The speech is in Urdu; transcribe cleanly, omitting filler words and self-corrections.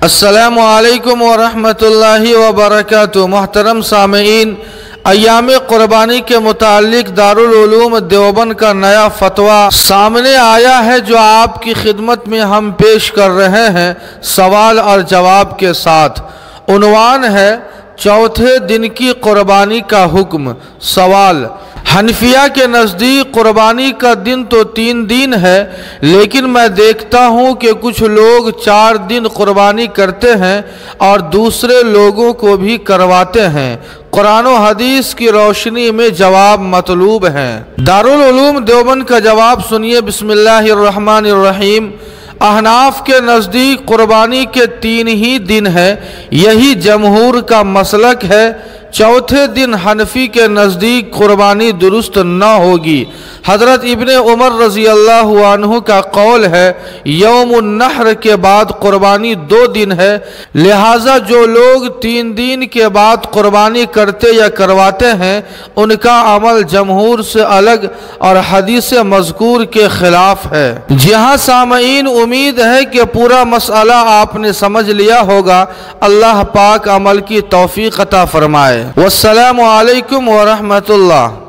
السلام علیکم ورحمۃ اللہ وبرکاتہ۔ محترم سامعین، ایام قربانی کے متعلق دارالعلوم دیوبند کا نیا فتویٰ سامنے آیا ہے جو آپ کی خدمت میں ہم پیش کر رہے ہیں سوال اور جواب کے ساتھ۔ عنوان ہے چوتھے دن کی قربانی کا حکم۔ سوال: حنفیہ کے نزدیک قربانی کا دن تو 3 دن ہے، لیکن میں دیکھتا ہوں کہ کچھ لوگ 4 دن قربانی کرتے ہیں اور دوسرے لوگوں کو بھی کرواتے ہیں۔ قرآن و حدیث کی روشنی میں جواب مطلوب ہے۔ دارالعلوم دیوبند کا جواب سنیے۔ بسم اللہ الرحمن الرحیم۔ احناف کے نزدیک قربانی کے 3 ہی دن ہے، یہی جمہور کا مسلک ہے۔ چوتھے دن حنفی کے نزدیک قربانی درست نہ ہوگی۔ حضرت ابن عمر رضی اللہ عنہ کا قول ہے یوم النحر کے بعد قربانی 2 دن ہے، لہٰذا جو لوگ 3 دن کے بعد قربانی کرتے یا کرواتے ہیں ان کا عمل جمہور سے الگ اور حدیث مذکور کے خلاف ہے۔ جہاں سامعین، امید ہے کہ پورا مسئلہ آپ نے سمجھ لیا ہوگا۔ اللہ پاک عمل کی توفیق عطا فرمائے۔ والسلام علیکم ورحمۃ اللہ۔